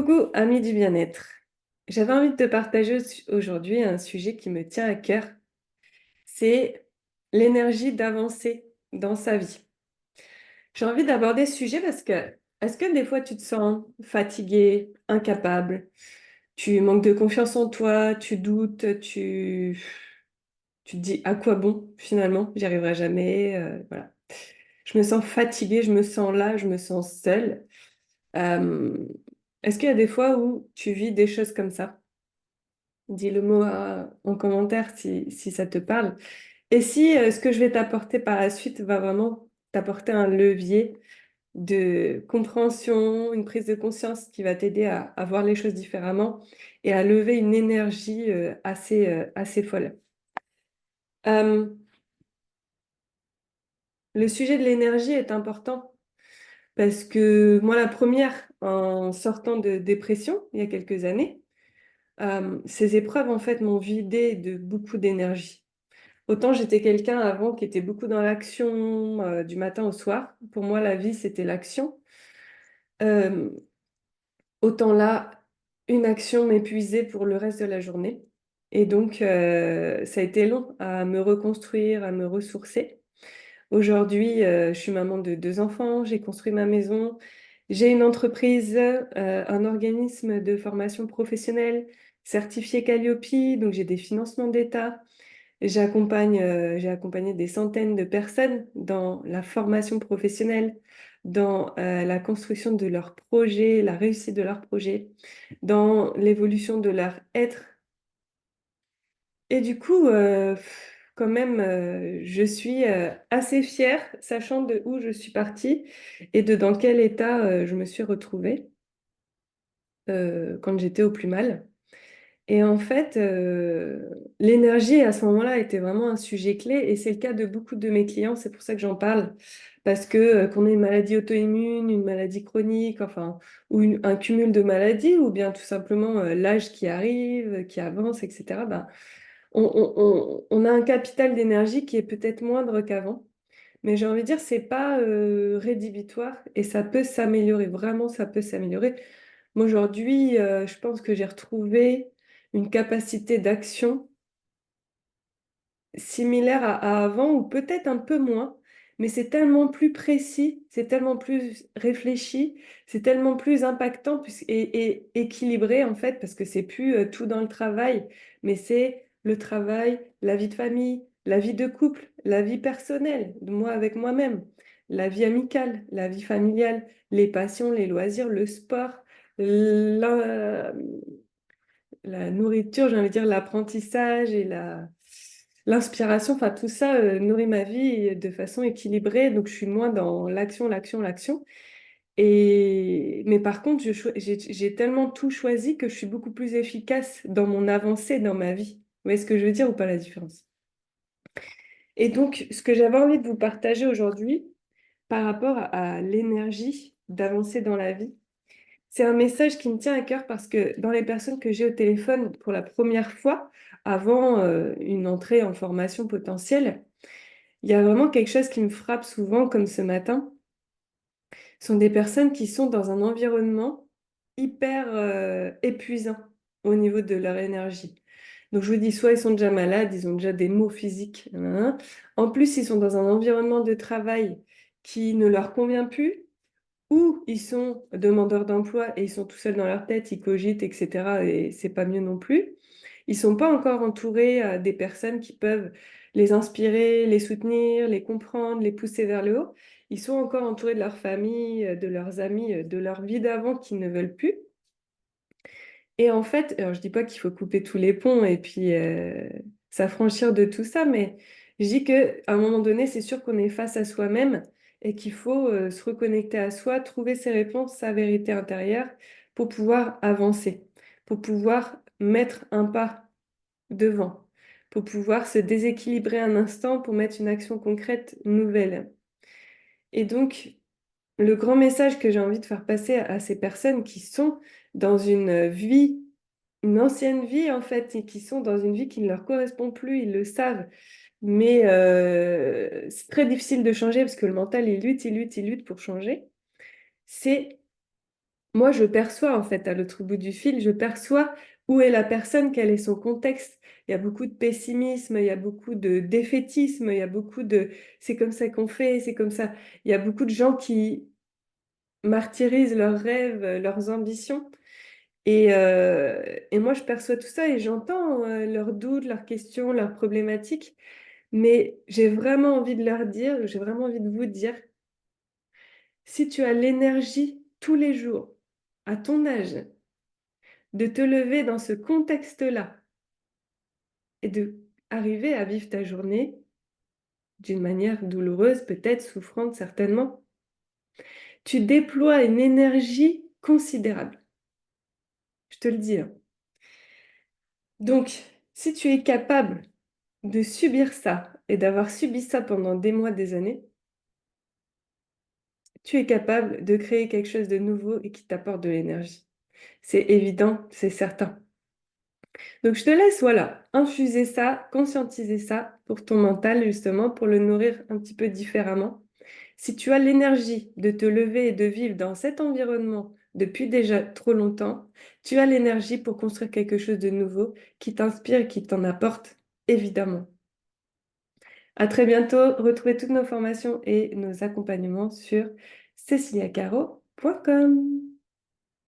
Coucou, amis du bien-être. J'avais envie de te partager aujourd'hui un sujet qui me tient à cœur. C'est l'énergie d'avancer dans sa vie. J'ai envie d'aborder ce sujet parce que est-ce que des fois tu te sens fatigué, incapable, tu manques de confiance en toi, tu doutes, tu te dis à quoi bon finalement, j'y arriverai jamais, voilà. Je me sens fatiguée, je me sens là, je me sens seule. Euh, Est-ce qu'il y a des fois où tu vis des choses comme ça? Dis le mot en commentaire si ça te parle. Et si ce que je vais t'apporter par la suite va vraiment t'apporter un levier de compréhension, une prise de conscience qui va t'aider à voir les choses différemment et à lever une énergie assez folle. Euh, le sujet de l'énergie est important parce que moi, la première, en sortant de dépression il y a quelques années, ces épreuves en fait m'ont vidé de beaucoup d'énergie. Autant j'étais quelqu'un avant qui était beaucoup dans l'action du matin au soir. Pour moi, la vie, c'était l'action. Euh, Autant là, une action m'épuisait pour le reste de la journée. Et donc, ça a été long à me reconstruire, à me ressourcer. Aujourd'hui, je suis maman de deux enfants, j'ai construit ma maison, j'ai une entreprise, un organisme de formation professionnelle certifié Calliope, donc j'ai des financements d'État. J'ai accompagné des centaines de personnes dans la formation professionnelle, dans la construction de leurs projets, la réussite de leurs projets, dans l'évolution de leur être. Et du coup, quand même, je suis assez fière, sachant de où je suis partie et de dans quel état je me suis retrouvée quand j'étais au plus mal. Et en fait, l'énergie à ce moment-là était vraiment un sujet clé et c'est le cas de beaucoup de mes clients. C'est pour ça que j'en parle. Parce que qu'on ait une maladie auto-immune, une maladie chronique, enfin, ou un cumul de maladies, ou bien tout simplement l'âge qui arrive, qui avance, etc., ben, on a un capital d'énergie qui est peut-être moindre qu'avant. Mais j'ai envie de dire, c'est pas rédhibitoire et ça peut s'améliorer. Vraiment, ça peut s'améliorer. Moi, aujourd'hui, je pense que j'ai retrouvé une capacité d'action similaire à avant, ou peut-être un peu moins, mais c'est tellement plus précis, c'est tellement plus réfléchi, c'est tellement plus impactant et équilibré, en fait, parce que c'est plus tout dans le travail, mais c'est le travail, la vie de famille, la vie de couple, la vie personnelle, de moi avec moi-même, la vie amicale, la vie familiale, les passions, les loisirs, le sport, la nourriture, j'ai envie de dire l'apprentissage et l'inspiration, enfin tout ça nourrit ma vie de façon équilibrée. Donc je suis moins dans l'action, l'action, l'action. Mais par contre, j'ai tellement tout choisi que je suis beaucoup plus efficace dans mon avancée dans ma vie. Vous voyez ce que je veux dire ou pas la différence? Et donc, ce que j'avais envie de vous partager aujourd'hui par rapport à l'énergie d'avancer dans la vie, c'est un message qui me tient à cœur parce que dans les personnes que j'ai au téléphone pour la première fois, avant une entrée en formation potentielle, il y a vraiment quelque chose qui me frappe souvent, comme ce matin. Ce sont des personnes qui sont dans un environnement hyper épuisant au niveau de leur énergie. Donc je vous dis, soit ils sont déjà malades, ils ont déjà des maux physiques, nanana. En plus, ils sont dans un environnement de travail qui ne leur convient plus, ou ils sont demandeurs d'emploi et ils sont tout seuls dans leur tête, ils cogitent, etc. Et c'est pas mieux non plus. Ils sont pas encore entourés des personnes qui peuvent les inspirer, les soutenir, les comprendre, les pousser vers le haut. Ils sont encore entourés de leur famille, de leurs amis, de leur vie d'avant qui ne veulent plus. Et en fait, alors je dis pas qu'il faut couper tous les ponts et puis s'affranchir de tout ça, mais je dis qu'à un moment donné, c'est sûr qu'on est face à soi-même et qu'il faut se reconnecter à soi, trouver ses réponses, sa vérité intérieure pour pouvoir avancer, pour pouvoir mettre un pas devant, pour pouvoir se déséquilibrer un instant pour mettre une action concrète nouvelle. Et donc, le grand message que j'ai envie de faire passer à ces personnes qui sont dans une vie, une ancienne vie en fait, et qui sont dans une vie qui ne leur correspond plus, ils le savent, mais c'est très difficile de changer parce que le mental, il lutte, il lutte, il lutte pour changer. C'est moi, je perçois en fait à l'autre bout du fil, je perçois où est la personne, quel est son contexte. Il y a beaucoup de pessimisme, il y a beaucoup de défaitisme, il y a beaucoup de c'est comme ça qu'on fait, c'est comme ça. Il y a beaucoup de gens qui martyrisent leurs rêves, leurs ambitions. Et moi, je perçois tout ça et j'entends leurs doutes, leurs questions, leurs problématiques. Mais j'ai vraiment envie de leur dire, j'ai vraiment envie de vous dire, si tu as l'énergie tous les jours, à ton âge, de te lever dans ce contexte-là et de arriver à vivre ta journée d'une manière douloureuse, peut-être souffrante certainement, tu déploies une énergie considérable. Je te le dis, hein. Donc, si tu es capable de subir ça et d'avoir subi ça pendant des mois, des années, tu es capable de créer quelque chose de nouveau et qui t'apporte de l'énergie. C'est évident, c'est certain. Donc je te laisse, voilà, infuser ça, conscientiser ça pour ton mental, justement, pour le nourrir un petit peu différemment. Si tu as l'énergie de te lever et de vivre dans cet environnement depuis déjà trop longtemps, tu as l'énergie pour construire quelque chose de nouveau qui t'inspire et qui t'en apporte, évidemment. À très bientôt. Retrouvez toutes nos formations et nos accompagnements sur ceciliacaro.com.